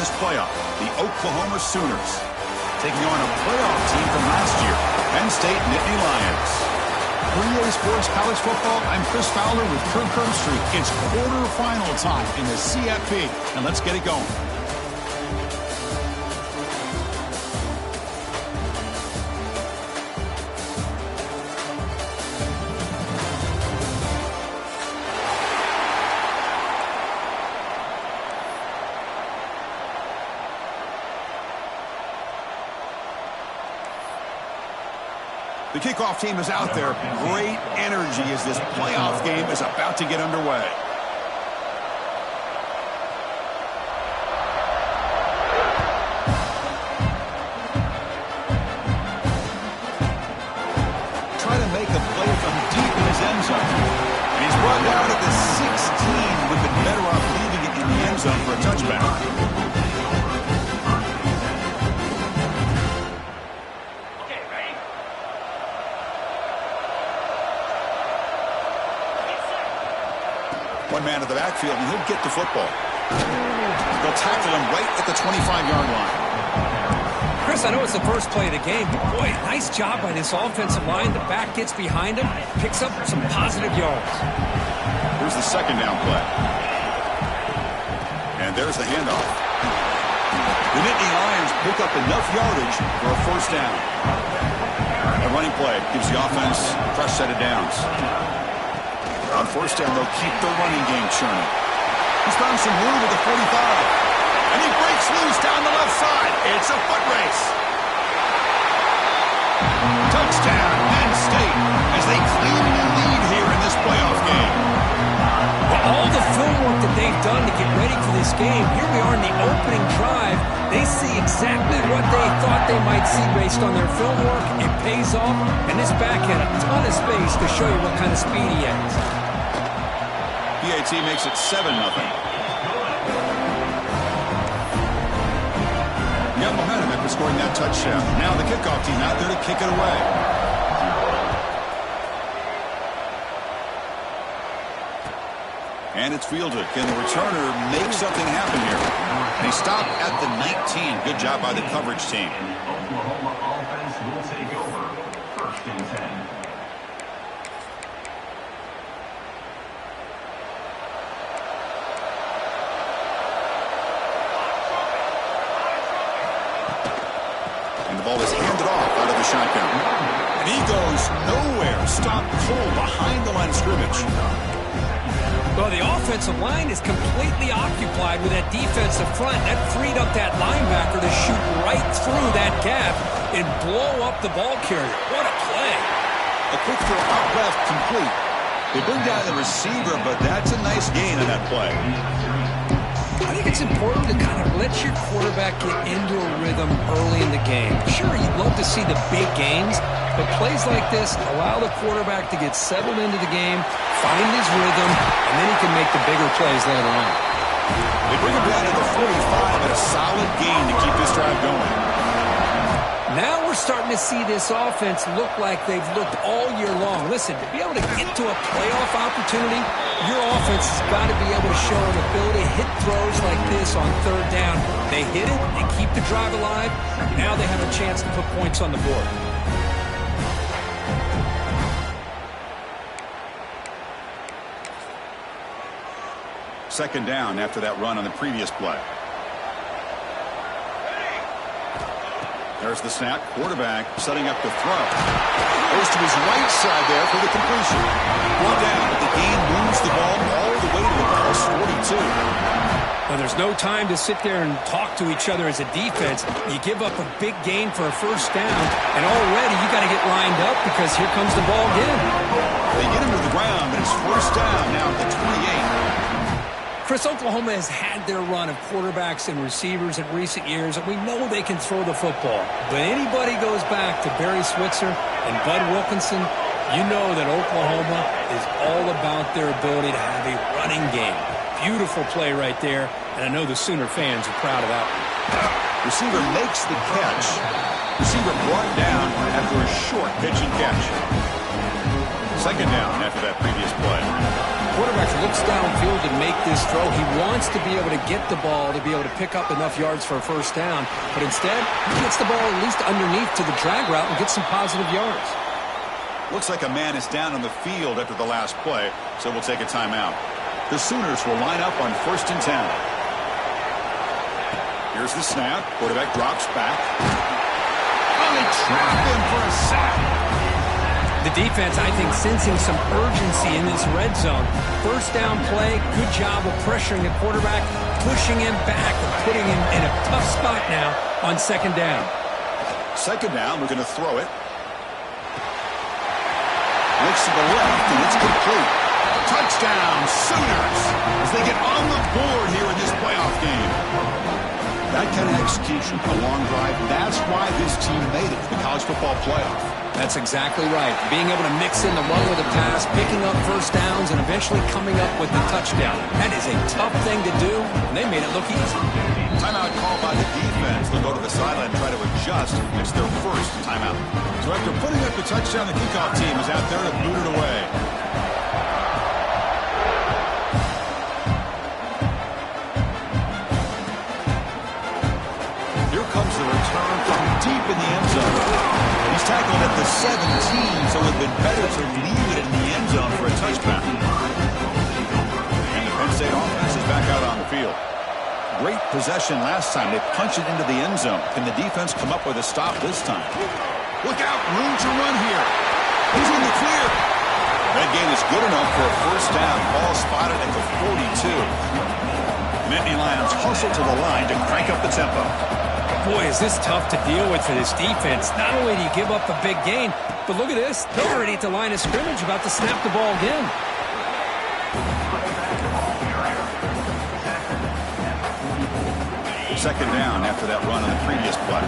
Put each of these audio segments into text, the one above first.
this playoff, the Oklahoma Sooners, taking on a playoff team from last year, Penn State Nittany Lions. For EA Sports College Football, I'm Chris Fowler with Kirk Herbstreit. It's quarterfinal time in the CFP, and let's get it going. The kickoff team is out there. Great energy as this playoff game is about to get underway. Try to make a play from deep in his end zone. And he's brought down at the 16. Would have been better off leaving it in the end zone for a touchback. One man at the backfield, and he'll get the football. They'll tackle him right at the 25-yard line. Chris, I know it's the first play of the game, but boy, nice job by this offensive line. The back gets behind him, picks up some positive yards. Here's the second down play. And there's the handoff. The Nittany Lions pick up enough yardage for a first down. A running play gives the offense a fresh set of downs. On first down, they'll keep the running game churning. He's found some room at the 45. And he breaks loose down the left side. It's a foot race. Touchdown, Penn State, as they cleanly lead here in this playoff game. Well, all the film work that they've done to get ready for this game, here we are in the opening drive. They see exactly what they thought they might see based on their film work. It pays off, and this back had a ton of space to show you what kind of speed he has. PAT makes it 7-0. You got momentum after scoring that touchdown. Now the kickoff team out there to kick it away. And it's fielded. Can the returner make something happen here? They stop at the 19. Good job by the coverage team. Oklahoma offense will take over. First and 10. And the ball is handed off out of the shotgun. And he goes nowhere. Stopped cold behind the line of scrimmage. Well, the offensive line is completely occupied with that defensive front. That freed up that linebacker to shoot right through that gap and blow up the ball carrier. What a play. A quick throw out left, complete. They bring down the receiver, but that's a nice gain on that play. I think it's important to kind of let your quarterback get into a rhythm early in the game. Sure, you'd love to see the big gains, but plays like this allow the quarterback to get settled into the game, find his rhythm, and then he can make the bigger plays later on. They bring him down to the 45 at a solid gain to keep this drive going. Now we're starting to see this offense look like they've looked all year long. Listen, to be able to get to a playoff opportunity, your offense has got to be able to show an ability to hit throws like this on third down. They hit it, they keep the drive alive. Now they have a chance to put points on the board. Second down after that run on the previous play. There's the snap. Quarterback setting up the throw. Goes to his right side there for the completion. Brought down, but the gain moves the ball all the way to the Colts 42. Well, there's no time to sit there and talk to each other as a defense. You give up a big gain for a first down, and already you got to get lined up because here comes the ball again. They get him to the ground, but it's first down now at the 28. Chris, Oklahoma has had their run of quarterbacks and receivers in recent years, and we know they can throw the football. But anybody goes back to Barry Switzer and Bud Wilkinson, you know that Oklahoma is all about their ability to have a running game. Beautiful play right there, and I know the Sooner fans are proud of that one. Receiver makes the catch. Receiver brought down after a short pitch and catch. Second down after that previous play. quarterback looks downfield to make this throw. He wants to be able to get the ball to be able to pick up enough yards for a first down. But instead, he gets the ball at least underneath to the drag route and gets some positive yards. Looks like a man is down on the field after the last play, so we'll take a timeout. The Sooners will line up on 1st and 10. Here's the snap. Quarterback drops back. Oh, they trap him for a sack. The defense, I think, sensing some urgency in this red zone. First down play, good job of pressuring the quarterback, pushing him back and putting him in a tough spot now on 2nd down. 2nd down, we're going to throw it. Looks to the left, and it's complete. Touchdown, Sooners, as they get on the board here in this playoff game. That kind of execution, a long drive, that's why this team made it to the college football playoff. That's exactly right. Being able to mix in the run with the pass, picking up first downs, and eventually coming up with the touchdown. That is a tough thing to do, and they made it look easy. Timeout called by the defense. They'll go to the sideline and try to adjust. It's their first timeout. So after putting up the touchdown, the kickoff team is out there to boot it away. Here comes the return from deep in the end zone. He's tackled at the 17, so it would have been better to leave it in the end zone for a touchdown. And the Penn State offense is back out on the field. Great possession last time. They punched it into the end zone. Can the defense come up with a stop this time? Look out, room to run here. He's in the clear. That gain is good enough for a first down. Ball spotted at the 42. Nittany Lions hustle to the line to crank up the tempo. Boy, is this tough to deal with for this defense. Not only do you give up a big gain, but look at this. They're already at the line of scrimmage about to snap the ball again. Second down after that run on the previous play.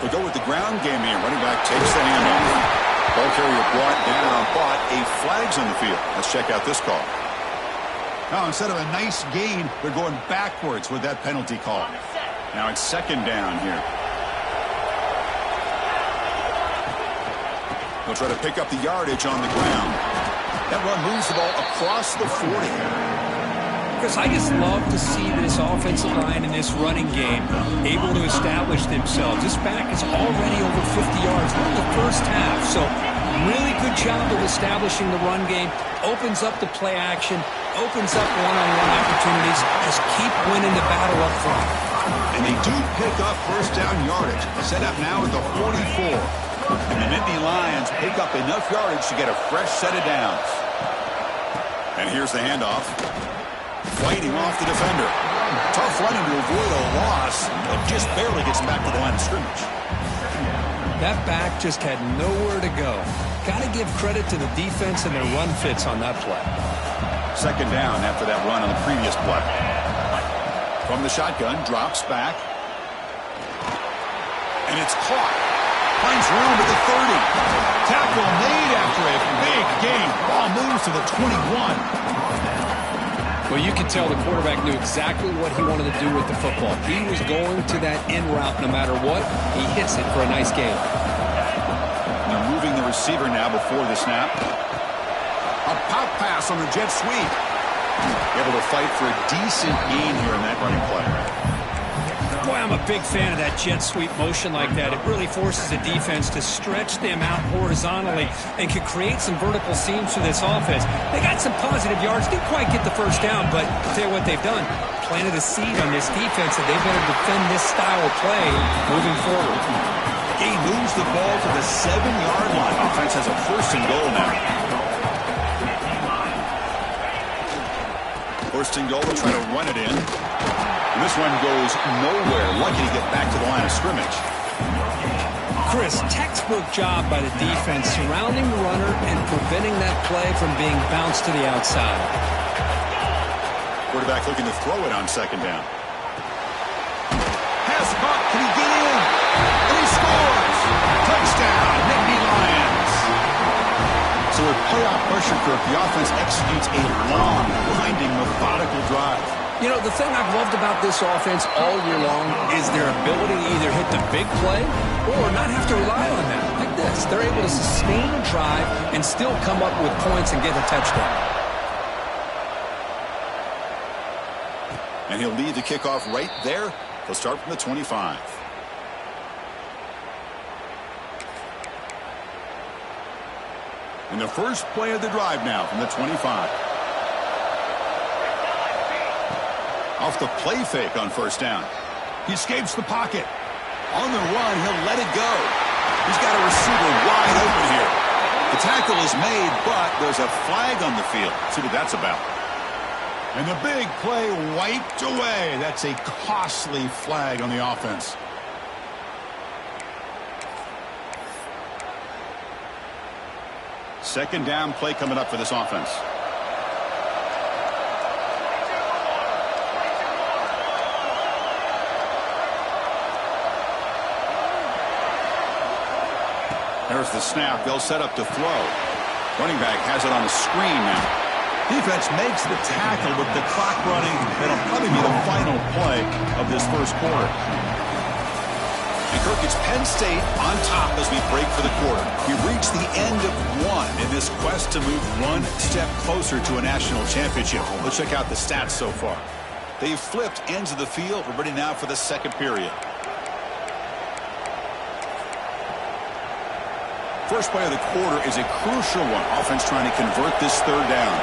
They go with the ground game here. Running back takes the handoff. Ball carrier brought down, but a flag's on the field. Let's check out this call. Now, instead of a nice gain, they're going backwards with that penalty call. Now it's 2nd down here. They'll try to pick up the yardage on the ground. That run moves the ball across the 40. Chris, I just love to see this offensive line in this running game able to establish themselves. This back is already over 50 yards in the first half. So really good job of establishing the run game. Opens up the play action. Opens up one-on-one opportunities. Just keep winning the battle up front. And they do pick up first down yardage. Set up now at the 44. And the Nittany Lions pick up enough yardage to get a fresh set of downs. And here's the handoff. Fighting off the defender. Tough running to avoid a loss, but just barely gets back to the line of scrimmage. That back just had nowhere to go. Got to give credit to the defense and their run fits on that play. Second down after that run on the previous play. From the shotgun, drops back. And it's caught. Finds room at the 30. Tackle made after a big gain. Ball moves to the 21. Well, you can tell the quarterback knew exactly what he wanted to do with the football. He was going to that in route no matter what. He hits it for a nice gain. They're moving the receiver now before the snap. A pop pass on the jet sweep. Able to fight for a decent gain here in that running play. Boy, I'm a big fan of that jet sweep motion like that. It really forces the defense to stretch them out horizontally and can create some vertical seams for this offense. They got some positive yards. Didn't quite get the first down, but I'll tell you what they've done. Planted a seed on this defense that they better defend this style of play moving forward. He moves the ball to the 7-yard line. Offense has a first and goal now. First and goal, they'll try to run it in. And this one goes nowhere. Lucky to get back to the line of scrimmage. Chris, textbook job by the defense surrounding the runner and preventing that play from being bounced to the outside. Quarterback looking to throw it on second down. Pass caught. Can he get in? And he scores! Touchdown, Nittany Lions. So with playoff pressure grip, the offense executes a long, winding, methodical drive. You know, the thing I've loved about this offense all year long is their ability to either hit the big play or not have to rely on that. Like this. They're able to sustain a drive and still come up with points and get a touchdown. And he'll lead the kickoff right there. He'll start from the 25. And the first play of the drive now from the 25. Off the play fake on first down. He escapes the pocket. On the run, he'll let it go. He's got a receiver wide open here. The tackle is made, but there's a flag on the field. Let's see what that's about. And the big play wiped away. That's a costly flag on the offense. Second down play coming up for this offense. There's the snap. They'll set up to throw. Running back has it on the screen now. Defense makes the tackle with the clock running. That'll probably be the final play of this first quarter. And Kirk, it's Penn State on top as we break for the quarter. We've reached the end of one in this quest to move one step closer to a national championship. Let's check out the stats so far. They've flipped ends of the field. We're ready now for the second period. First play of the quarter is a crucial one. Offense trying to convert this third down.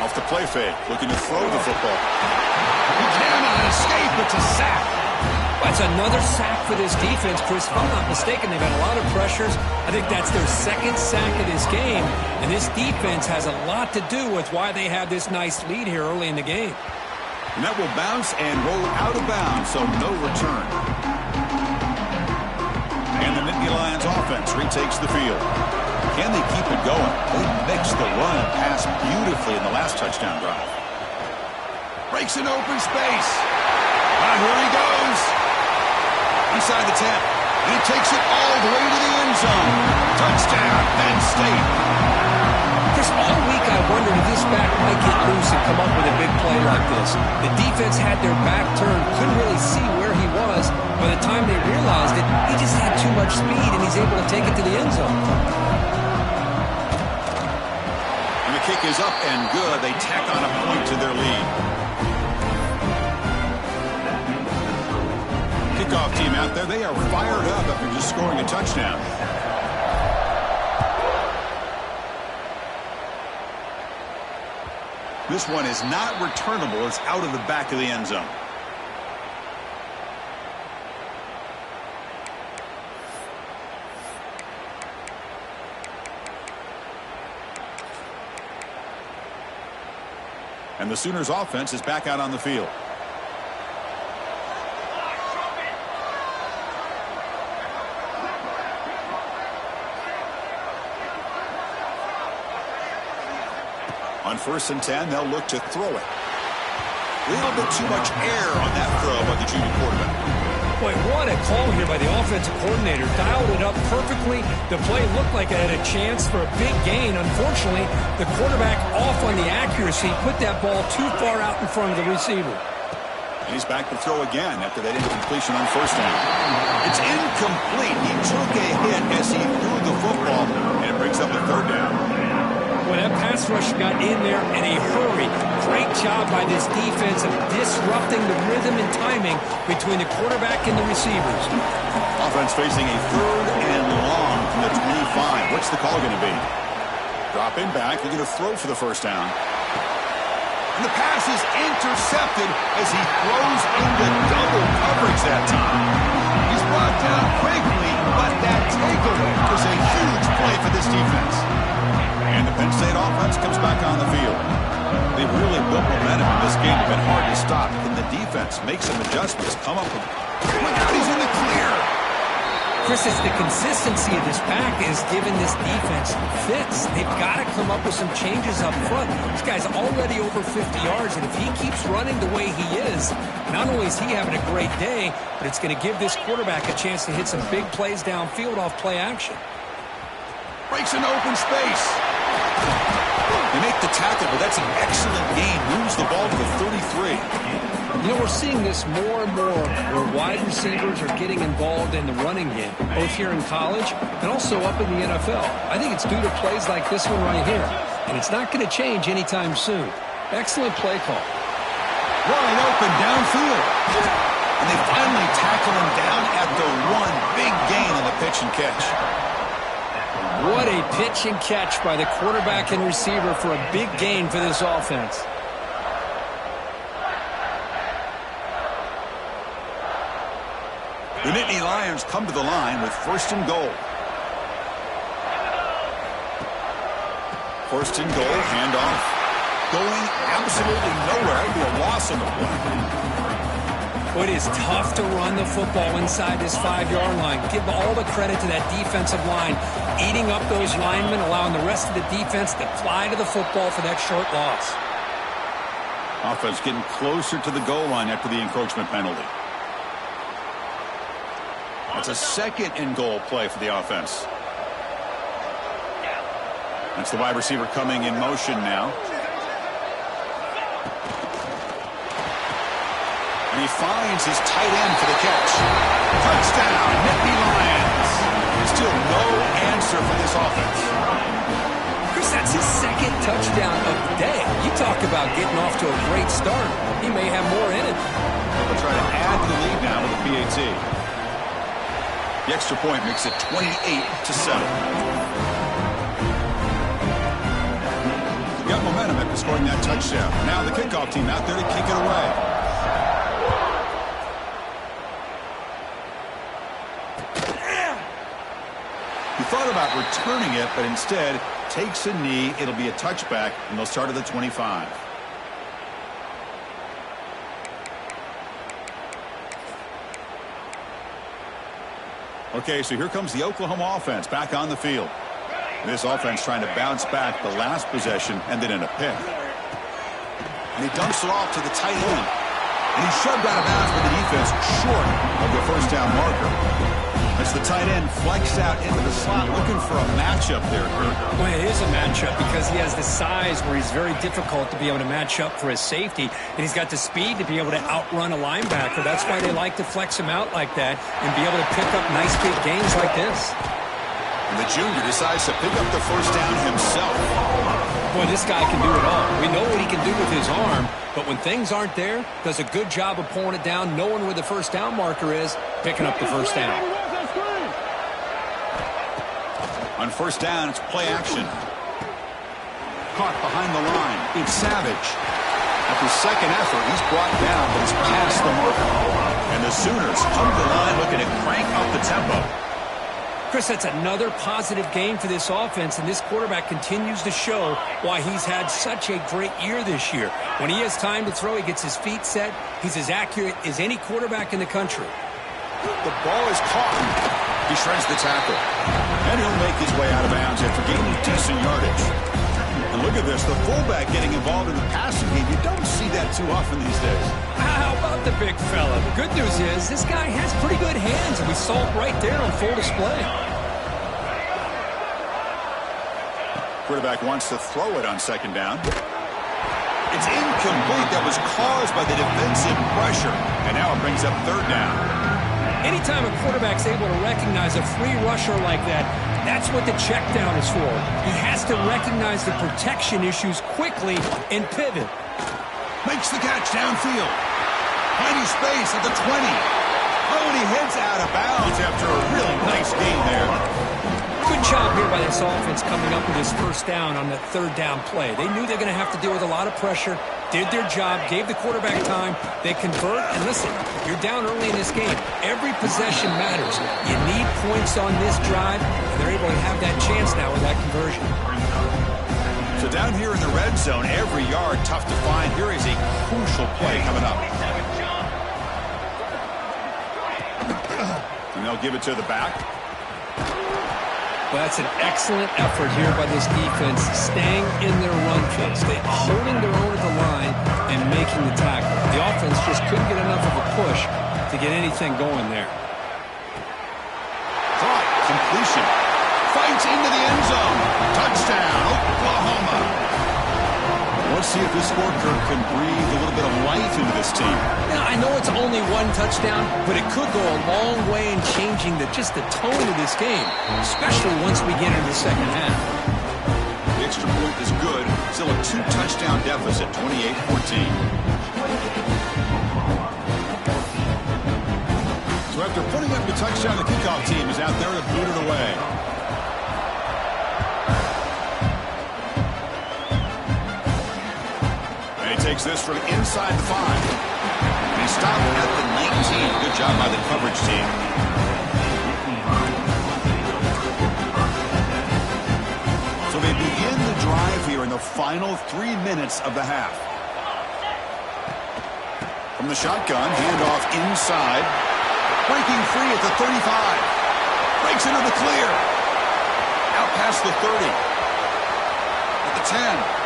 Off the play fake, looking to throw the football. He cannot escape. It's a sack. That's another sack for this defense, Chris. If I'm not mistaken, they've had a lot of pressures. I think that's their second sack of this game. And this defense has a lot to do with why they have this nice lead here early in the game. And that will bounce and roll out of bounds, so no return. And the Nittany Lions offense retakes the field. Can they keep it going? They mixed the run and pass beautifully in the last touchdown drive. Breaks an open space. Here he goes. Inside the 10. And he takes it all the way to the end zone. Touchdown, Penn State. Chris, all week I wondered if this back might get loose and come up with a big play like this. The defense had their back turned, couldn't really see where he was. By the time they realized it, he just had too much speed, and he's able to take it to the end zone. And the kick is up and good. They tack on a point to their lead. Kickoff team out there, they are fired up after just scoring a touchdown. This one is not returnable. It's out of the back of the end zone. And the Sooners offense is back out on the field. On 1st and 10, they'll look to throw it. A little bit too much air on that throw by the junior quarterback. Boy, what a call here by the offensive coordinator. Dialed it up perfectly. The play looked like it had a chance for a big gain. Unfortunately, the quarterback off on the accuracy, put that ball too far out in front of the receiver. And he's back to throw again after that incompletion on 1st down. It's incomplete. He took a hit as he threw the football, and it brings up a 3rd down. Well, that pass rush got in there in a hurry. Great job by this defense of disrupting the rhythm and timing between the quarterback and the receivers. Offense facing a 3rd and long from the 25. What's the call going to be? Dropping back, looking to throw for the 1st down. And the pass is intercepted as he throws into double coverage that time. He's brought down quickly, but that takeaway was a huge play for this defense. And the Penn State offense comes back on the field. They've really built momentum in this game. It's been hard to stop. Can the defense make some adjustments? Come up with... Look out, he's in the clear! Chris, it's the consistency of this pack is giving this defense fits. They've got to come up with some changes up front. This guy's already over 50 yards, and if he keeps running the way he is, not only is he having a great day, but it's going to give this quarterback a chance to hit some big plays downfield off play action. Breaks an open space. They make the tackle, but that's an excellent gain. Moves the ball to the 33. You know, we're seeing this more and more where wide receivers are getting involved in the running game, both here in college and also up in the NFL. I think it's due to plays like this one right here, and it's not going to change anytime soon. Excellent play call. Wide open downfield. And they finally tackle him down at the one. Big gain on the pitch and catch. What a pitch and catch by the quarterback and receiver for a big gain for this offense. The Nittany Lions come to the line with 1st and goal. 1st and goal, handoff. Going absolutely nowhere. It'll be a loss on the play. It is tough to run the football inside this 5-yard line. Give all the credit to that defensive line, eating up those linemen, allowing the rest of the defense to fly to the football for that short loss. Offense getting closer to the goal line after the encroachment penalty. That's a 2nd and goal play for the offense. That's the wide receiver coming in motion now. And he finds his tight end for the catch. Touchdown, Nittany Lions. Still no answer for this offense. Chris, that's his 2nd touchdown of the day. You talk about getting off to a great start. He may have more in it. They'll try to add to the lead now with a PAT. The extra point makes it 28-7. Got momentum after scoring that touchdown. Now the kickoff team out there to kick it away. He thought about returning it, but instead takes a knee. It'll be a touchback, and they'll start at the 25. Okay, so here comes the Oklahoma offense back on the field. This offense trying to bounce back the last possession and then in a pick. And he dumps it off to the tight end. And he's shoved out of bounds by the defense short of the 1st down marker. As the tight end flexed out into the slot looking for a matchup there, Kurt. Well, it is a matchup because he has the size where he's very difficult to be able to match up for his safety. And he's got the speed to be able to outrun a linebacker. That's why they like to flex him out like that and be able to pick up nice big gains like this. And the junior decides to pick up the 1st down himself. Boy, this guy can do it all. We know what he can do with his arm, but when things aren't there, does a good job of pulling it down, knowing where the 1st down marker is, picking up the 1st down. On 1st down, it's play action. Caught behind the line. It's Savage. After 2nd effort, he's brought down, but it's past the marker. And the Sooners come to the line looking to crank up the tempo. Chris, that's another positive game for this offense, and this quarterback continues to show why he's had such a great year this year. When he has time to throw, he gets his feet set. He's as accurate as any quarterback in the country. The ball is caught. He shreds the tackle. And he'll make his way out of bounds after gaining decent yardage. And look at this, the fullback getting involved in the passing game. You don't see that too often these days. How about the big fella? The good news is this guy has pretty good hands, and we saw it right there on full display. Quarterback wants to throw it on 2nd down. It's incomplete. That was caused by the defensive pressure. And now it brings up 3rd down. Anytime a quarterback's able to recognize a free rusher like that, that's what the check down is for. He has to recognize the protection issues quickly and pivot. Makes the catch downfield. Tiny space at the 20. Oh, and he heads out of bounds after a really nice gain there. Good job here by this offense coming up with his 1st down on that 3rd down play. They knew they're going to have to deal with a lot of pressure, did their job, gave the quarterback time. They convert, and listen, you're down early in this game. Every possession matters. You need points on this drive, and they're able to have that chance now with that conversion. So down here in the red zone, every yard tough to find. Here is a crucial play coming up. And they'll give it to the back. Well, that's an excellent effort here by this defense, staying in their run phase. They're holding their own at the line and making the tackle. The offense just couldn't get enough of a push to get anything going there. Caught, completion. Fights into the end zone. Touchdown, Oklahoma. Let's see if this scorecard can breathe a little bit of life into this team. Now, I know it's only one touchdown, but it could go a long way in changing just the tone of this game, especially once we get into the second half. The extra point is good. Still a 2-touchdown deficit, 28-14. So after putting up the touchdown, the kickoff team is out there to boot it away. Takes this from inside the 5. And he stopped at the 19. Good job by the coverage team. So they begin the drive here in the final 3 minutes of the half. From the shotgun, handoff inside. Breaking free at the 35. Breaks into the clear. Out past the 30. At the 10.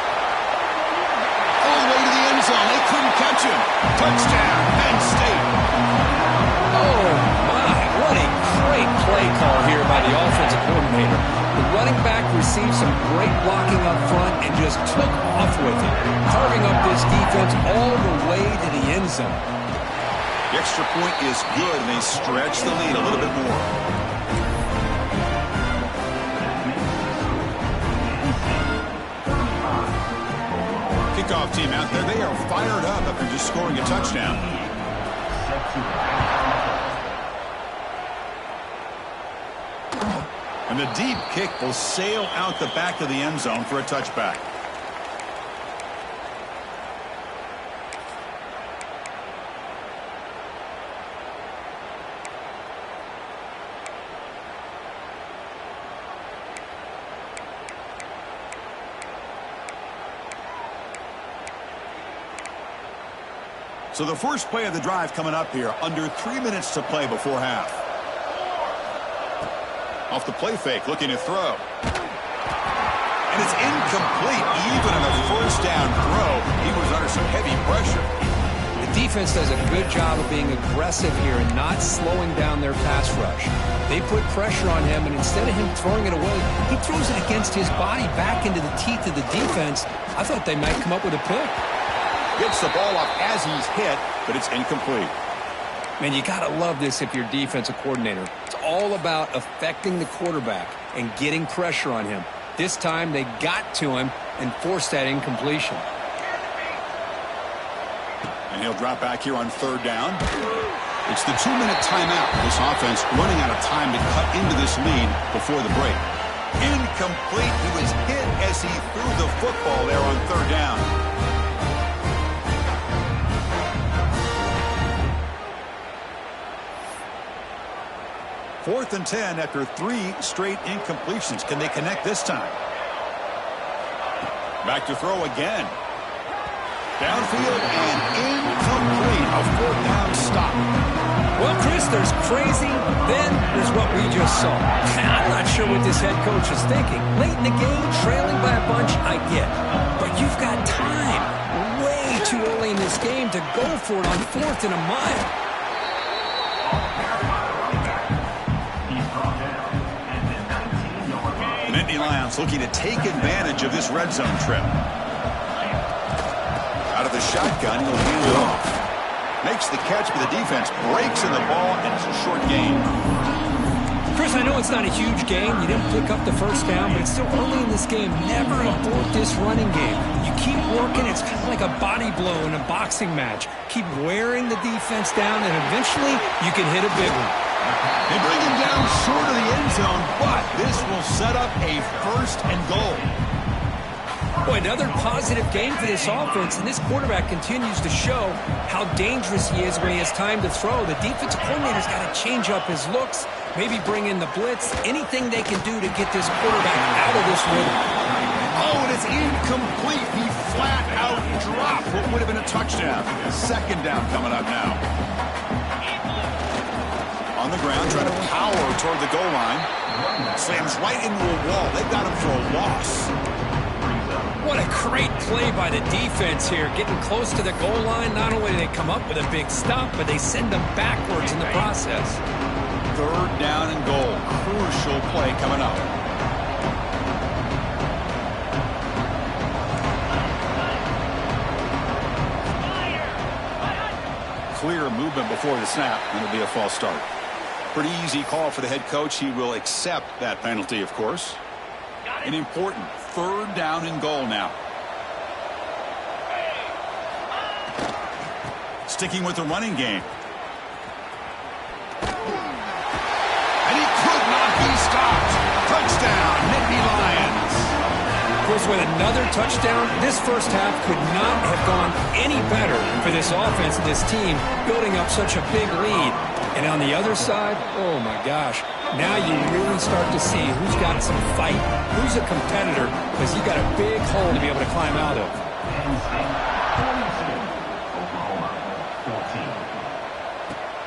All the way to the end zone. They couldn't catch him. Touchdown, Penn State. Oh, my. What a great play call here by the offensive coordinator. The running back received some great blocking up front and just took off with it, carving up this defense all the way to the end zone. The extra point is good, and they stretch the lead a little bit more. Kickoff team out there, they are fired up after just scoring a touchdown. And the deep kick will sail out the back of the end zone for a touchback. So the first play of the drive coming up here, under 3 minutes to play before half. Off the play fake, looking to throw. And it's incomplete, even on a first down throw. He was under some heavy pressure. The defense does a good job of being aggressive here and not slowing down their pass rush. They put pressure on him, and instead of him throwing it away, he throws it against his body back into the teeth of the defense. I thought they might come up with a pick. Gets the ball up as he's hit, but it's incomplete. Man, you got to love this if you're defensive coordinator. It's all about affecting the quarterback and getting pressure on him. This time they got to him and forced that incompletion. And he'll drop back here on third down. It's the 2-minute timeout. This offense running out of time to cut into this lead before the break. Incomplete. He was hit as he threw the football there on third down. Fourth and 10 after 3 straight incompletions. Can they connect this time? Back to throw again. Downfield and incomplete. A fourth down stop. Well, Chris, there's crazy, then there's what we just saw. I'm not sure what this head coach is thinking. Late in the game, trailing by a bunch, I get. But you've got time. Way too early in this game to go for it on 4th and a mile. Nittany Lions looking to take advantage of this red zone trip. Out of the shotgun, he'll hand it off. Makes the catch, but the defense breaks in the ball, and it's a short gain. Chris, I know it's not a huge game. You didn't pick up the first down, but it's still early in this game. Never abort this running game. You keep working. It's kind of like a body blow in a boxing match. Keep wearing the defense down, and eventually you can hit a big one. They bring him down short of the end zone, but this will set up a first and goal. Boy, another positive game for this offense, and this quarterback continues to show how dangerous he is when he has time to throw. The defensive coordinator's got to change up his looks, maybe bring in the blitz, anything they can do to get this quarterback out of this rhythm. Oh, and it's incomplete. He flat out dropped what would have been a touchdown. Second down coming up now. On the ground, trying to power toward the goal line. Slams right into a wall. They've got him for a loss. What a great play by the defense here. Getting close to the goal line, not only do they come up with a big stop, but they send them backwards in the process. Third down and goal. Crucial play coming up. clear movement before the snap, and it'll be a false start. Pretty easy call for the head coach. He will accept that penalty, of course. An important 3rd down and goal now. Sticking with the running game. And he could not be stopped. Touchdown, Nittany Lions. Of course, with another touchdown, this first half could not have gone any better for this offense and this team, building up such a big lead. And on the other side, oh my gosh, now you really start to see who's got some fight, who's a competitor, because you got a big hole to be able to climb out of.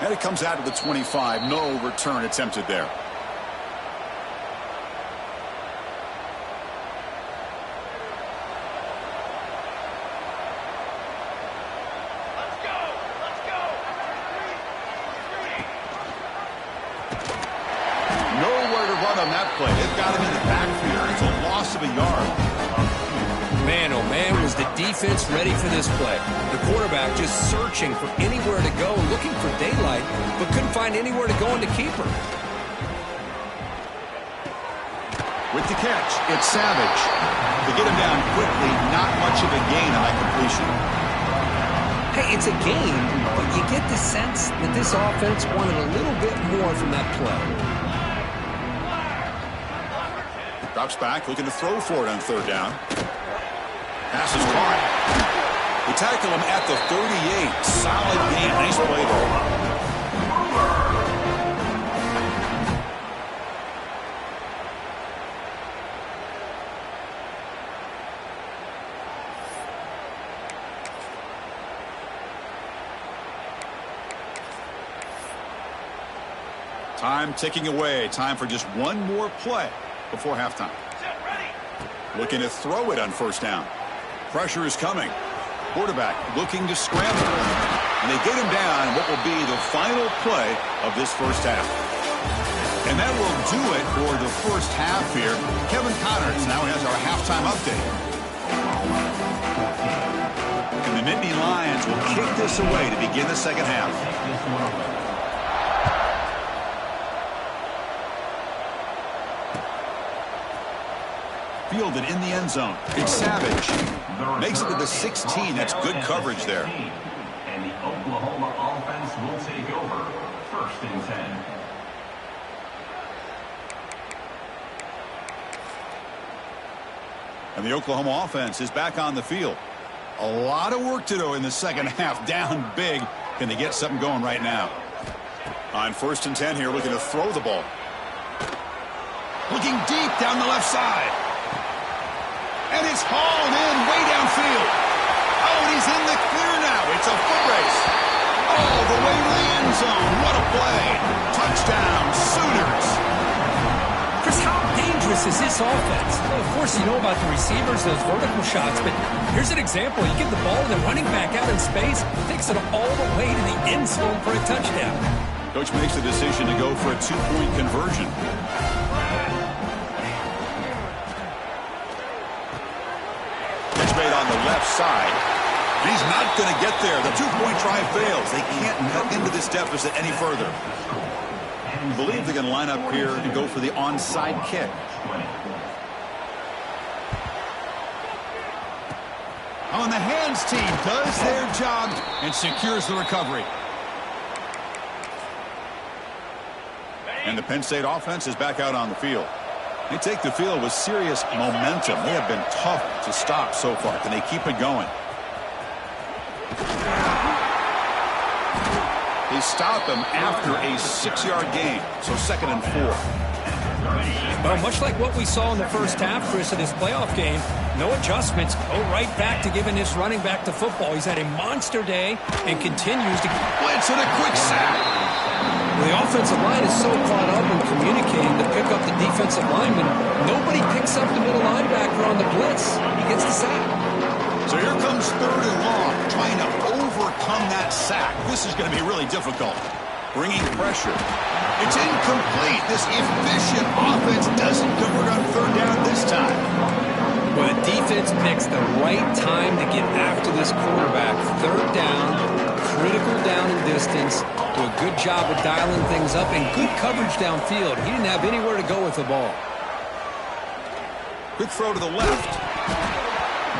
And it comes out of the 25. No return attempted there. Nowhere to run on that play. They've got him in the backfield. It's a loss of a yard. Man, oh man, was the defense ready for this play. The quarterback just searching for anywhere to go, looking for daylight, but couldn't find anywhere to go into keeper. With the catch, it's Savage. To get him down quickly, not much of a gain on that completion. Hey, it's a gain, but you get the sense that this offense wanted a little bit more from that play. Drops back, looking to throw for it on 3rd down. Pass is caught. We tackle him at the 38. Solid gain. Nice play there. Time ticking away. Time for just one more play before halftime. Looking to throw it on 1st down. Pressure is coming. Quarterback looking to scramble. And they get him down what will be the final play of this first half. And that will do it for the first half here. Kevin Connors now has our halftime update. And the Nittany Lions will kick this away to begin the second half. Fielded in the end zone. It's Savage. Makes it to the 16. That's good coverage there. And the Oklahoma offense will take over. 1st and 10. And the Oklahoma offense is back on the field. A lot of work to do in the second half. Down big. Can they get something going right now? On 1st and 10 here, looking to throw the ball. Looking deep down the left side. And it's hauled in way downfield. Oh, and he's in the clear now. It's a foot race. All the way to the end zone. What a play. Touchdown, Sooners. Chris, how dangerous is this offense? Well, of course, you know about the receivers, those vertical shots, but here's an example. You give the ball to the running back out in space, takes it all the way to the end zone for a touchdown. Coach makes the decision to go for a 2-point conversion. Made on the left side. He's not going to get there. The 2-point try fails. They can't cut into this deficit any further. I believe they're going to line up here and go for the onside kick. On the hands team does their job and secures the recovery. And the Penn State offense is back out on the field. They take the field with serious momentum. They have been tough to stop so far. Can they keep it going? They stop him after a 6-yard gain. So 2nd and 4. Well, much like what we saw in the first half, Chris, of this playoff game, no adjustments. Go right back to giving this running back to football. He's had a monster day and continues to blitz and a quick sack. The offensive line is so caught up in communicating to pick up the defensive lineman. Nobody picks up the middle linebacker on the blitz. He gets the sack. So here comes 3rd and long, trying to overcome that sack. This is going to be really difficult. Bringing pressure. It's incomplete. This efficient offense doesn't convert on 3rd down this time. Well, the defense picks the right time to get after this quarterback. 3rd down, critical down and distance, do a good job of dialing things up, and good coverage downfield. He didn't have anywhere to go with the ball. Quick throw to the left,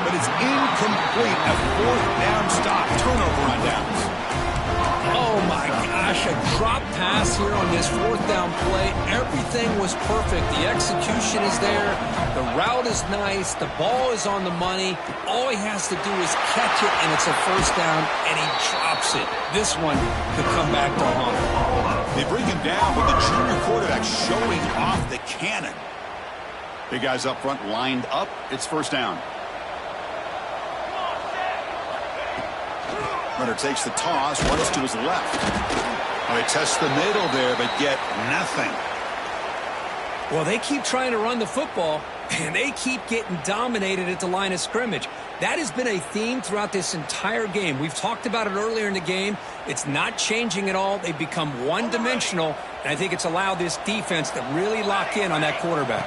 but it's incomplete. A fourth down stop. Turnover on downs. Oh, my gosh, a drop pass here on this fourth down play. Everything was perfect. The execution is there. The route is nice. The ball is on the money. All he has to do is catch it, and it's a first down, and he drops it. This one could come back to haunt him. They bring him down with the junior quarterback showing off the cannon. Big guys up front lined up. It's first down. Runner takes the toss, runs to his left. Oh, he tests the middle there, but get nothing. Well, they keep trying to run the football, and they keep getting dominated at the line of scrimmage. That has been a theme throughout this entire game. We've talked about it earlier in the game. It's not changing at all. They've become one-dimensional, and I think it's allowed this defense to really lock in on that quarterback.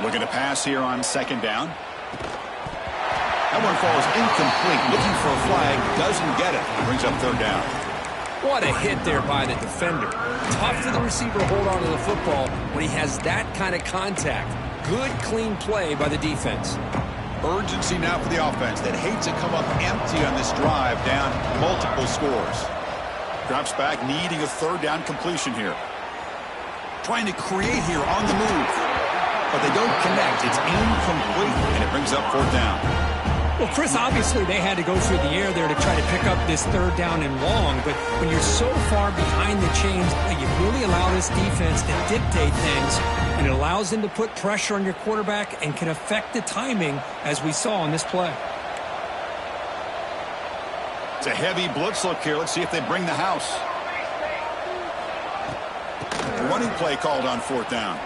Looking to pass here on second down. That one falls incomplete. Looking for a flag. Doesn't get it. Brings up third down. What a hit there by the defender. Tough for the receiver to hold on to the football when he has that kind of contact. Good, clean play by the defense. Urgency now for the offense that hates to come up empty on this drive, down multiple scores. Drops back, needing a third down completion here. Trying to create here on the move. But they don't connect. It's incomplete, and it brings up fourth down. Well, Chris, obviously they had to go through the air there to try to pick up this third down and long, but when you're so far behind the chains, you really allow this defense to dictate things, and it allows them to put pressure on your quarterback and can affect the timing, as we saw on this play. It's a heavy blitz look here. Let's see if they bring the house. Running play called on fourth down.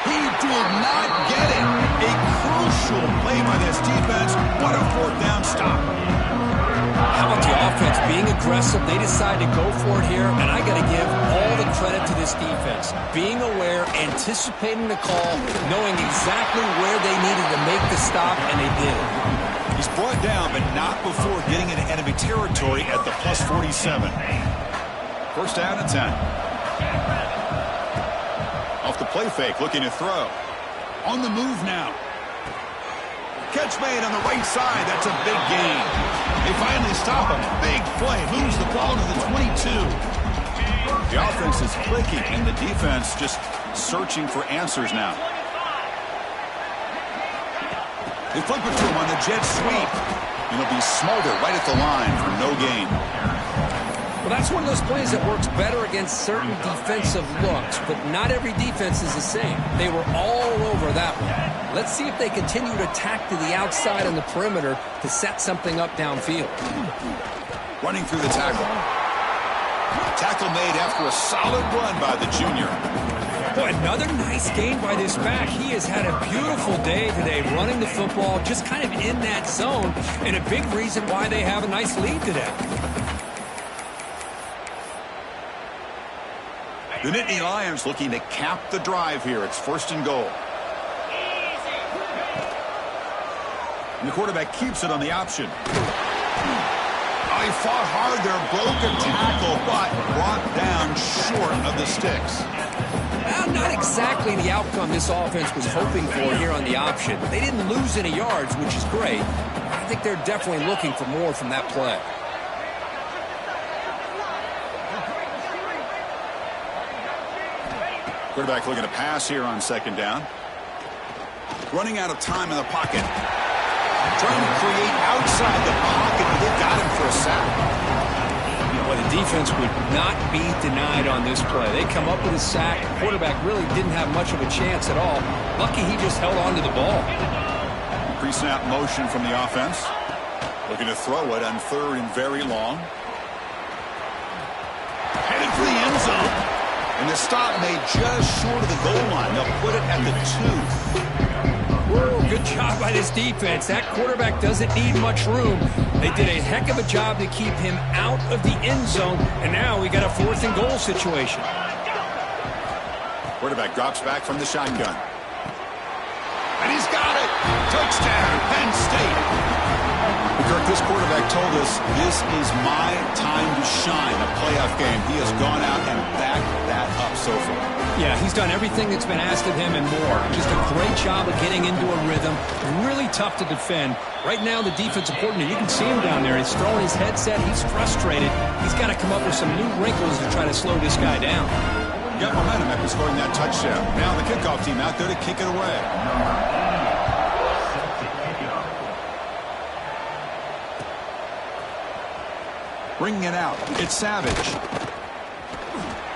He did not get it. A crucial play by this defense. What a fourth down stop. How about the offense being aggressive? They decide to go for it here, and I got to give all the credit to this defense. Being aware, anticipating the call, knowing exactly where they needed to make the stop, and they did it. He's brought down, but not before getting into enemy territory at the plus 47. First down and 10. Off the play fake, looking to throw. On the move now. Catch made on the right side. That's a big gain. They finally stop him. Big play. Moves the ball to the 22. The offense is clicking, and the defense just searching for answers now. They flip it to him on the jet sweep. And he'll be smothered right at the line for no gain. Well, that's one of those plays that works better against certain defensive looks, but not every defense is the same. They were all over that one. Let's see if they continue to attack to the outside on the perimeter to set something up downfield. Running through the tackle. Tackle made after a solid run by the junior. Boy, another nice gain by this back. He has had a beautiful day today running the football, just kind of in that zone, and a big reason why they have a nice lead today. The Nittany Lions looking to cap the drive here. It's first and goal. And the quarterback keeps it on the option. Oh, he fought hard there, broke a tackle, but brought down short of the sticks. Well, not exactly the outcome this offense was hoping for here on the option. They didn't lose any yards, which is great. I think they're definitely looking for more from that play. Quarterback looking to pass here on second down. Running out of time in the pocket. Trying to create outside the pocket, but they got him for a sack. Well, the defense would not be denied on this play. They come up with a sack. The quarterback really didn't have much of a chance at all. Lucky he just held on to the ball. Pre-snap motion from the offense. Looking to throw it on third and very long. Headed for the end zone. And the stop made just short of the goal line. They'll put it at the 2. Woo, good job by this defense. That quarterback doesn't need much room. They did a heck of a job to keep him out of the end zone. And now we got a fourth and goal situation. Quarterback drops back from the shotgun. And he's got it. Touchdown, Penn State. Kirk, this quarterback told us this is my time to shine, a playoff game. He has gone out and backed that up so far. Yeah, he's done everything that's been asked of him and more. Just a great job of getting into a rhythm. Really tough to defend. Right now, the defensive coordinator, you can see him down there. He's throwing his headset. He's frustrated. He's got to come up with some new wrinkles to try to slow this guy down. Got momentum after scoring that touchdown. Now the kickoff team out there to kick it away. Bringing it out, it's Savage.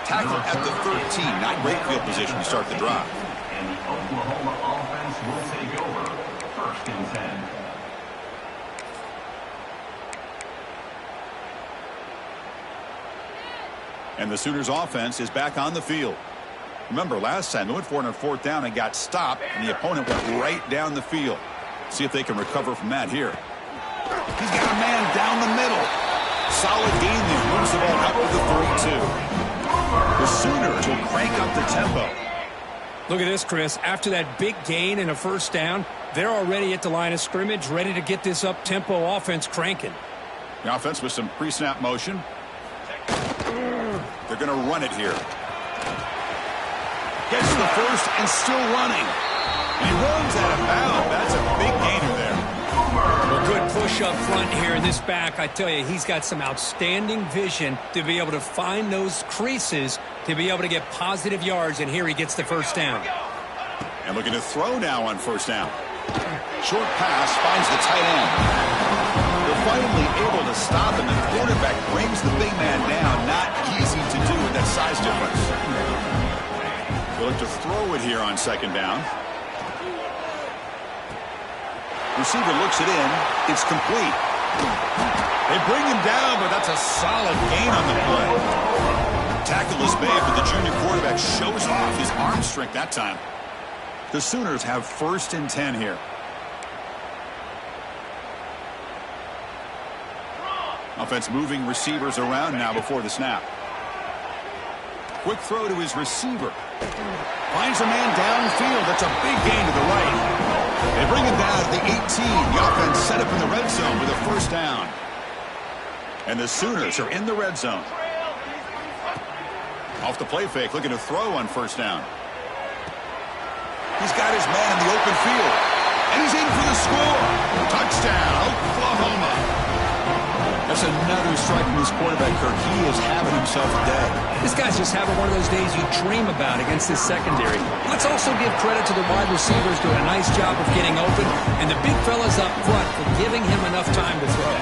Tackle at the 13. Not great field position to start the drive. And the Oklahoma offense will take over. 1st and 10. And the Sooners offense is back on the field. Remember, last time they went for it on 4th down and got stopped, and the opponent went right down the field. See if they can recover from that here. He's got a man down the middle. Solid gain there. Moves the ball up to the 32. The Sooners will crank up the tempo. Look at this, Chris. After that big gain and a 1st down, they're already at the line of scrimmage, ready to get this up-tempo offense cranking. The offense with some pre-snap motion. They're going to run it here. Gets to the 1st and still running. And he runs out of bounds. That's a big gainer there. A good push up front here in this back. I tell you, he's got some outstanding vision to be able to find those creases, to be able to get positive yards, and here he gets the 1st down. And looking to throw now on 1st down. Short pass finds the tight end. They're finally able to stop him. The quarterback brings the big man down. Not easy to do with that size difference. They'll look to throw it here on 2nd down. Receiver looks it in. It's complete. They bring him down, but that's a solid gain on the play. Tackle is made, but the junior quarterback shows off his arm strength that time. The Sooners have 1st and 10 here. Offense moving receivers around now before the snap. Quick throw to his receiver. Finds a man downfield. That's a big gain to the right. They bring him down at the 18. The offense set up in the red zone with a 1st down. And the Sooners are in the red zone. Off the play fake, looking to throw on 1st down. He's got his man in the open field. And he's in for the score. Touchdown, Oklahoma. That's another strike from this quarterback, Kirk. He is having himself a day. This guy's just having one of those days you dream about against this secondary. Let's also give credit to the wide receivers doing a nice job of getting open, and the big fellas up front for giving him enough time to throw.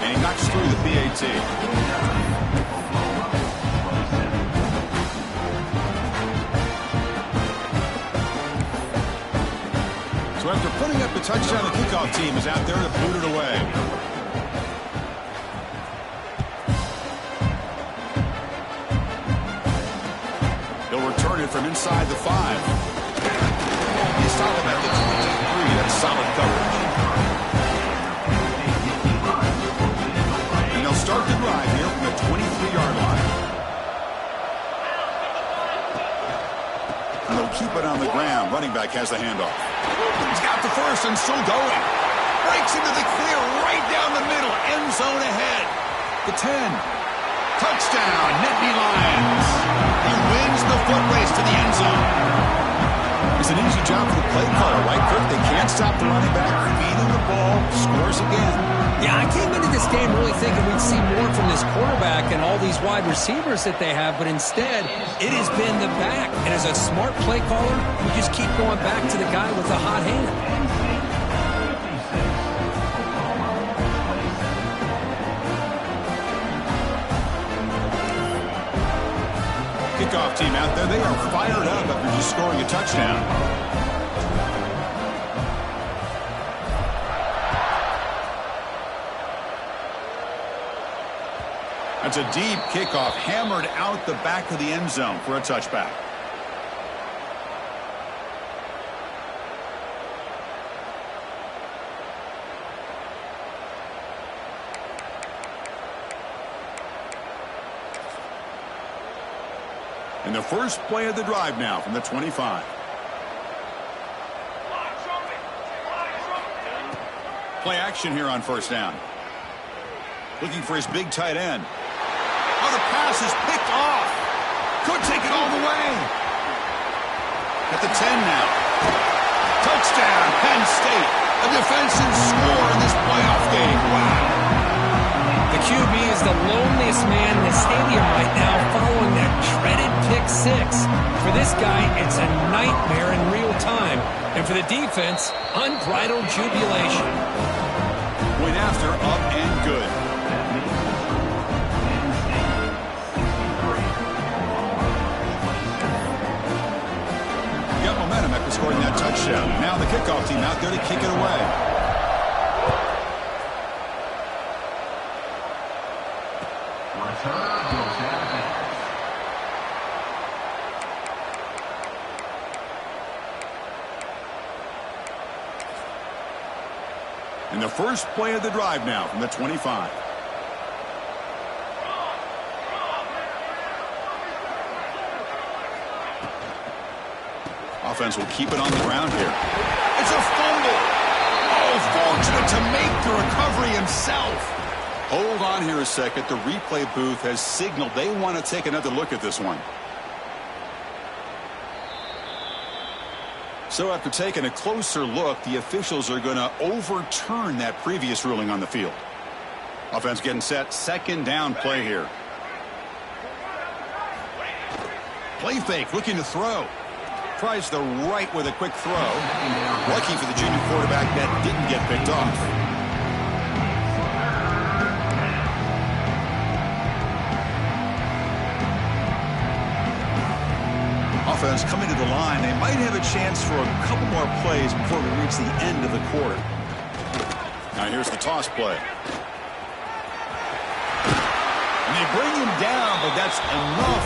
And he knocks through the PAT. So after putting up the touchdown, the kickoff team is out there to boot it away. They'll return it from inside the 5. He's stopped him at the 23. That's solid coverage. And they'll start the drive here from the 23-yard line. And they'll keep it on the ground. Running back has the handoff. He's got the 1st and still going. Breaks into the clear right down the middle. End zone ahead. The 10. Touchdown, Nittany Lions. He wins the foot race to the end zone. It's an easy job for the play caller, right, Kirk? They can't stop the running back, feeding the ball, scores again. Yeah, I came into this game really thinking we'd see more from this quarterback and all these wide receivers that they have, but instead, it has been the back. And as a smart play caller, we just keep going back to the guy with the hot hand. Kickoff team out there, they are fired up after just scoring a touchdown. That's a deep kickoff, hammered out the back of the end zone for a touchback. And the first play of the drive now from the 25. Play action here on first down. Looking for his big tight end. Oh, the pass is picked off. Could take it all the way. At the 10 now. Touchdown, Penn State. A defensive score in this playoff game. Wow. The QB is the loneliest man in the stadium right now following that dreaded pick six. For this guy, it's a nightmare in real time. And for the defense, unbridled jubilation. Point after, up and good. Got momentum after scoring that touchdown. Now the kickoff team out there to kick it away. And the first play of the drive now from the 25. Offense will keep it on the ground here. It's a fumble. Oh, fortunate to make the recovery himself. Hold on here a second. The replay booth has signaled they want to take another look at this one. So after taking a closer look, the officials are going to overturn that previous ruling on the field. Offense getting set. Second down play here. Play fake, looking to throw. Tries the right with a quick throw. Lucky for the junior quarterback that didn't get picked off. Offense coming to the line. They might have a chance for a couple more plays before we reach the end of the quarter. Now here's the toss play. And they bring him down, but that's enough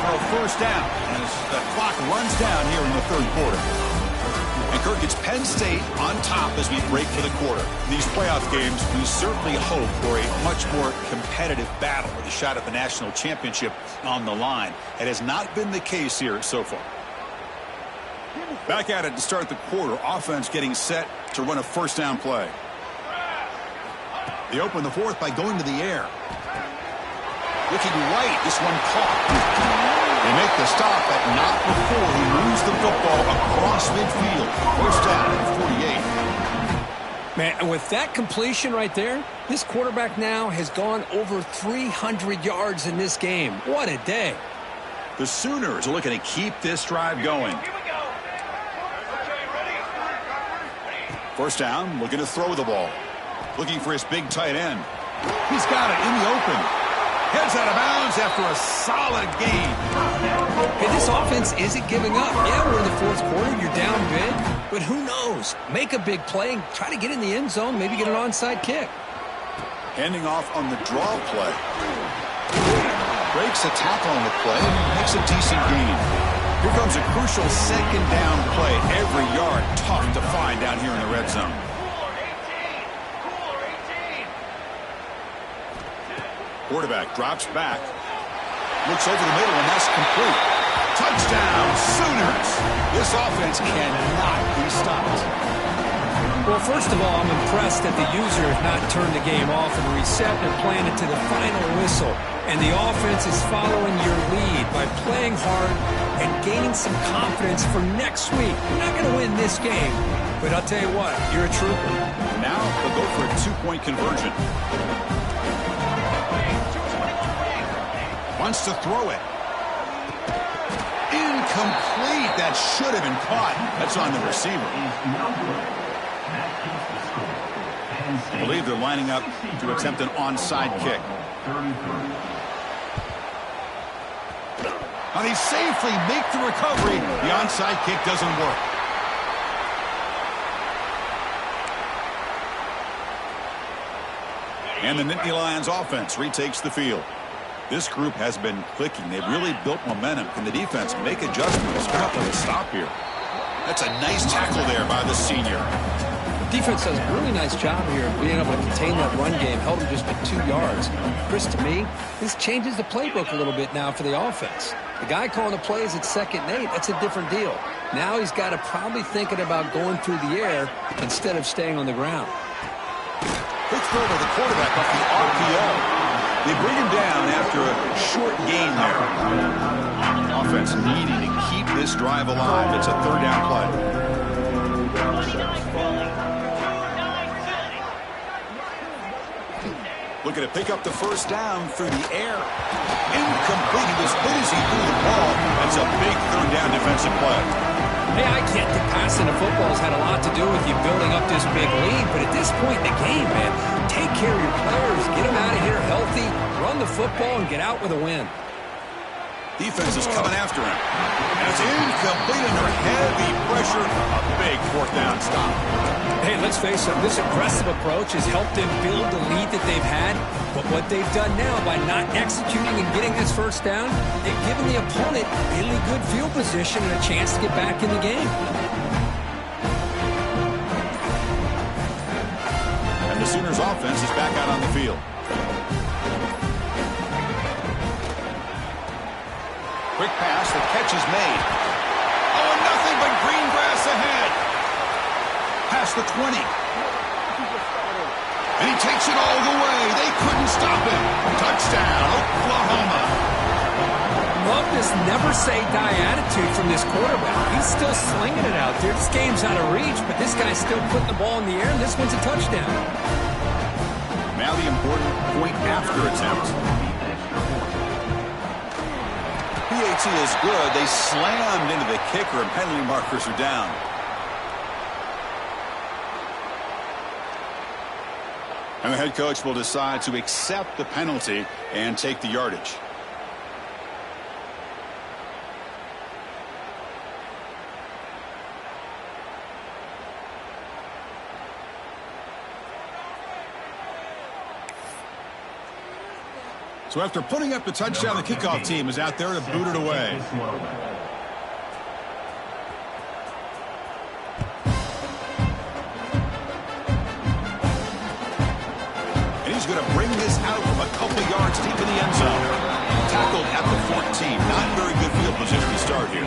for a first down as the clock runs down here in the third quarter. And Kirk, it's Penn State on top as we break for the quarter. In these playoff games, we certainly hope for a much more competitive battle with a shot at the national championship on the line. It has not been the case here so far. Back at it to start the quarter. Offense getting set to run a first down play. They open the fourth by going to the air. Looking right, this one caught. They make the stop, but not before he moves the football across midfield. First down at 48. Man, with that completion right there, this quarterback now has gone over 300 yards in this game. What a day. The Sooners are looking to keep this drive going. First down, looking to throw the ball. Looking for his big tight end. He's got it in the open. Heads out of bounds after a solid game. Hey, this offense isn't giving up. Yeah, we're in the fourth quarter. You're down big. But who knows? Make a big play and try to get in the end zone. Maybe get an onside kick. Handing off on the draw play. Breaks a tackle on the play. Makes a decent gain. Here comes a crucial second down play. Every yard tough to find down here in the red zone. Quarterback drops back. Looks over the middle, and that's complete. Touchdown, Sooners. This offense cannot be stopped. Well, first of all, I'm impressed that the user has not turned the game off and reset their plan to the final whistle. And the offense is following your lead by playing hard and gaining some confidence for next week. You're not going to win this game, but I'll tell you what, you're a trooper. Now they'll go for a two-point conversion. Wants to throw it. Incomplete. That should have been caught. That's on the receiver. I believe they're lining up to attempt an onside kick. Now they safely make the recovery. The onside kick doesn't work. And the Nittany Lions offense retakes the field. This group has been clicking. They've really built momentum. Can the defense make adjustments? Got to stop here. That's a nice tackle there by the senior. The defense does a really nice job here of being able to contain that run game. Held him just at 2 yards. Chris, to me, this changes the playbook a little bit now for the offense. The guy calling the plays at 2nd and 8, that's a different deal. Now he's got to probably thinking about going through the air instead of staying on the ground. Quick throw to the quarterback off the RPO. They bring him down after a short gain there. Offense needing to keep this drive alive. It's a third down play. Looking to pick up the first down through the air. Incomplete. He was busy through the ball. That's a big third down defensive play. Hey, I get that passing the football has had a lot to do with you building up this big lead, but at this point in the game, man, take care of your players, get them out of here healthy, run the football, and get out with a win. Defense is coming after him. And it's incomplete under heavy pressure. A big fourth down stop. Hey, let's face it, this aggressive approach has helped them build the lead that they've had. But what they've done now by not executing and getting this first down, they've given the opponent really good field position and a chance to get back in the game. And the Sooners offense is back out on the field. Quick pass, the catch is made. Oh, and nothing but green grass ahead. Past the 20. And he takes it all the way. They couldn't stop him. Touchdown, Oklahoma. Love this never-say-die attitude from this quarterback. He's still slinging it out there. This game's out of reach, but this guy's still putting the ball in the air, and this one's a touchdown. Now the important point after attempt. PAT is good. They slammed into the kicker, and penalty markers are down. And the head coach will decide to accept the penalty and take the yardage. So after putting up the touchdown, the kickoff team is out there to boot it away. And he's going to bring this out from a couple yards deep in the end zone. Tackled at the 14. Not very good field position to start here.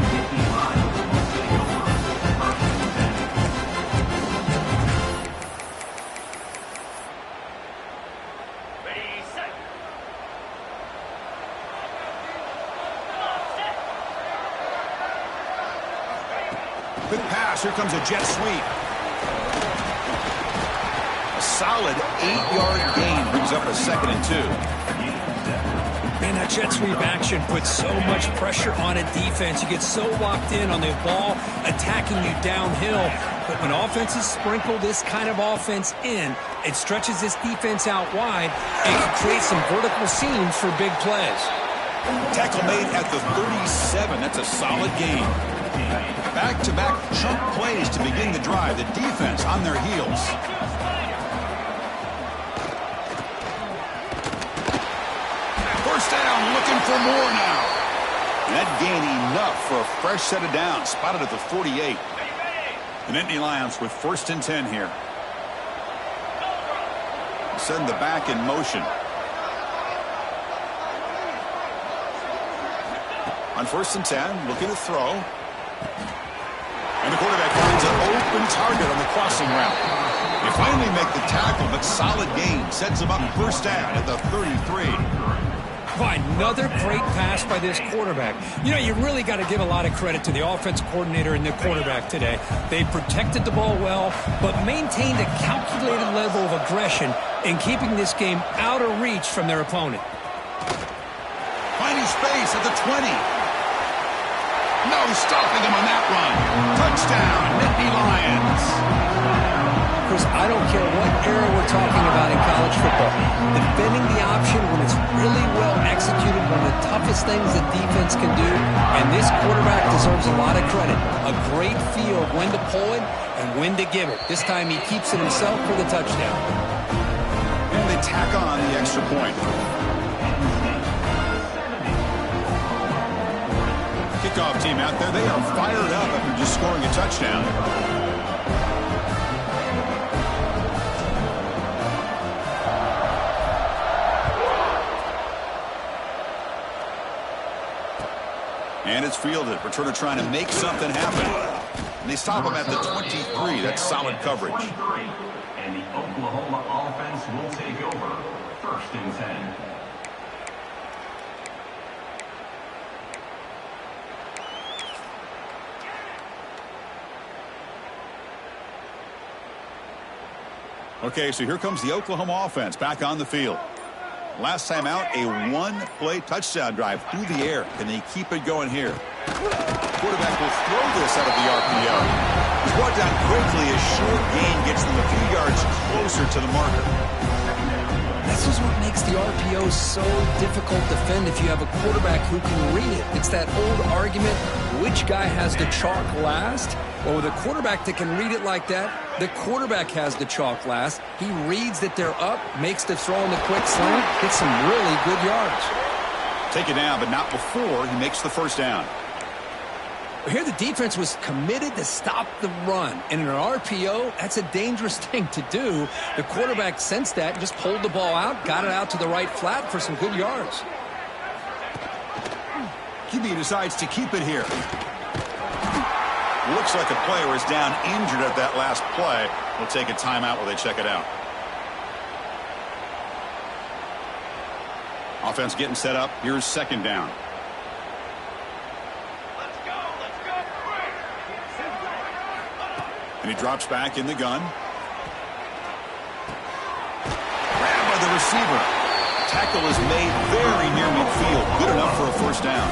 Quick pass. Here comes a jet sweep. A solid 8-yard gain brings up a 2nd and 2. Man, that jet sweep action puts so much pressure on a defense. You get so locked in on the ball attacking you downhill. But when offenses sprinkle this kind of offense in, it stretches this defense out wide and can create some vertical seams for big plays. Tackle made at the 37. That's a solid gain. Back-to-back chunk plays to begin the drive. The defense on their heels. First down, looking for more now. And that gain enough for a fresh set of downs. Spotted at the 48. The Nittany Lions with 1st and 10 here. Send the back in motion. On 1st and 10, looking to throw. And the quarterback finds an open target on the crossing route. They finally make the tackle, but solid gain sets him up first down at the 33. Another great pass by this quarterback. You know, you really got to give a lot of credit to the offensive coordinator and the quarterback today. They protected the ball well, but maintained a calculated level of aggression in keeping this game out of reach from their opponent. Finding space at the 20. No stopping him on that run. Touchdown, Nittany Lions. Chris, I don't care what era we're talking about in college football. Defending the option when it's really well executed, one of the toughest things that defense can do, and this quarterback deserves a lot of credit. A great feel of when to pull it and when to give it. This time he keeps it himself for the touchdown. And they tack on the extra point. Kickoff team out there, they are fired up after just scoring a touchdown. And it's fielded. Returner trying to make something happen. And they stop him at the 23. That's solid coverage. And the Oklahoma offense offense will take over. First and 10. Okay, so here comes the Oklahoma offense back on the field. Last time out, a one-play touchdown drive through the air. Can they keep it going here? Quarterback will throw this out of the RPO. He's brought down quickly. A short gain gets them a few yards closer to the marker. This is what makes the RPO so difficult to defend if you have a quarterback who can read it. It's that old argument, which guy has the chalk last? Well, with a quarterback that can read it like that, the quarterback has the chalk last. He reads that they're up, makes the throw in the quick slant, gets some really good yards. Take it down, but not before he makes the first down. Here the defense was committed to stop the run. And in an RPO, that's a dangerous thing to do. The quarterback sensed that and just pulled the ball out, got it out to the right flat for some good yards. QB decides to keep it here. Looks like a player is down injured at that last play. We'll take a timeout while they check it out. Offense getting set up. Here's second down. And he drops back in the gun. Grabbed by the receiver. Tackle is made very near midfield. Good enough for a first down.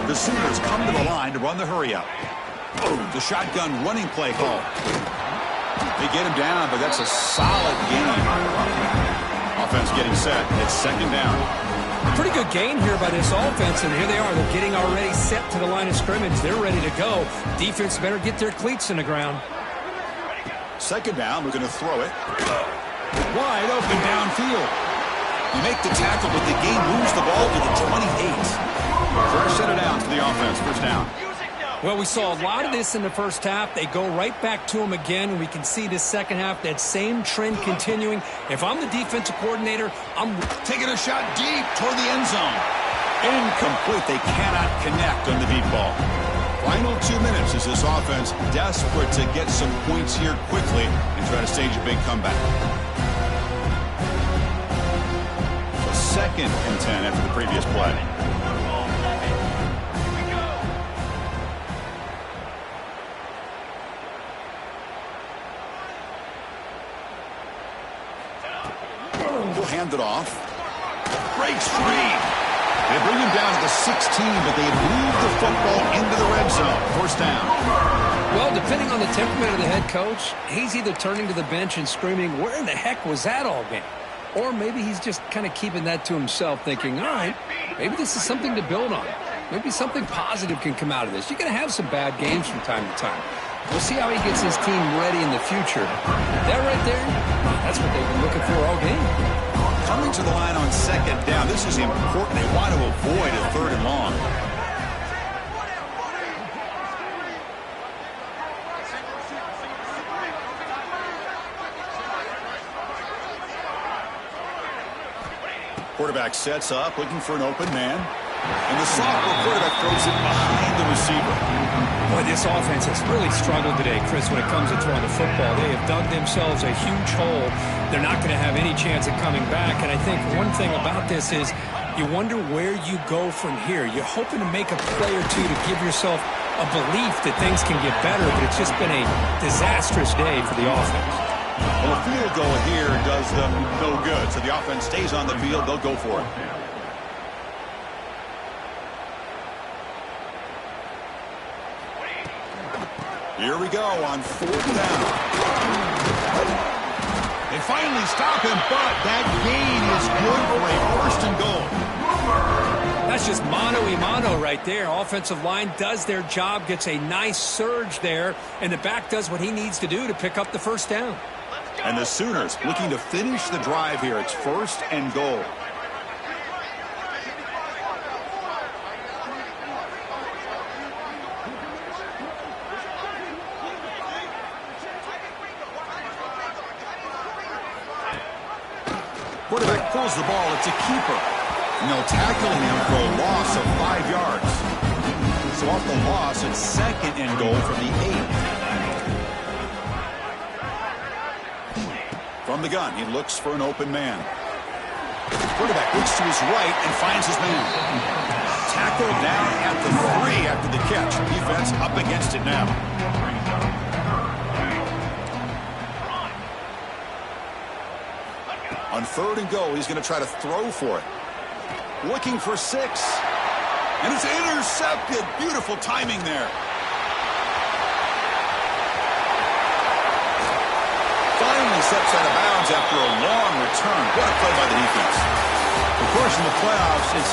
The Sooners come to the line to run the hurry-up. The shotgun running play call. They get him down, but that's a solid gain. Offense getting set. It's second down. A pretty good gain here by this offense, and here they are. They're getting already set to the line of scrimmage. They're ready to go. Defense better get their cleats in the ground. Second down, we're going to throw it. Wide open downfield. You make the tackle, but the game moves the ball to the 28. First set it down to the offense. First down. Well, we saw a lot of this in the first half. They go right back to him again, and we can see this second half, that same trend continuing. If I'm the defensive coordinator, I'm taking a shot deep toward the end zone. Incomplete. They cannot connect on the deep ball. Final 2 minutes as this offense desperate to get some points here quickly and try to stage a big comeback. So second and 10 after the previous play. Hand it off. Breaks free. They bring him down to the 16, but they move the football into the red zone. First down. Well, depending on the temperament of the head coach, he's either turning to the bench and screaming, where in the heck was that all game? Or maybe he's just kind of keeping that to himself, thinking, all right, maybe this is something to build on. Maybe something positive can come out of this. You're going to have some bad games from time to time. We'll see how he gets his team ready in the future. That right there, that's what they've been looking for all game. Coming to the line on second down. This is important. They want to avoid a third and long. Quarterback sets up, looking for an open man. And the sophomore quarterback throws it behind the receiver. Boy, this offense has really struggled today, Chris, when it comes to throwing the football. They have dug themselves a huge hole. They're not going to have any chance at coming back. And I think one thing about this is you wonder where you go from here. You're hoping to make a play or two to give yourself a belief that things can get better, but it's just been a disastrous day for the offense. Well, a field goal here does them no good. So the offense stays on the field. They'll go for it. Here we go on fourth down. They finally stop him, but that gain is good for a first and goal. That's just mano-a-mano right there. Offensive line does their job, gets a nice surge there, and the back does what he needs to do to pick up the first down. And the Sooners looking to finish the drive here. It's first and goal. Quarterback pulls the ball. It's a keeper. And they'll tackle him for a loss of 5 yards. So off the loss, it's second and goal from the 8. From the gun, he looks for an open man. Quarterback looks to his right and finds his man. Tackle down at the 3 after the catch. Defense up against it now. On 3rd and goal, he's going to try to throw for it. Looking for 6. And it's intercepted. Beautiful timing there. Finally steps out of bounds after a long return. What a play by the defense. Of course, in the playoffs, it's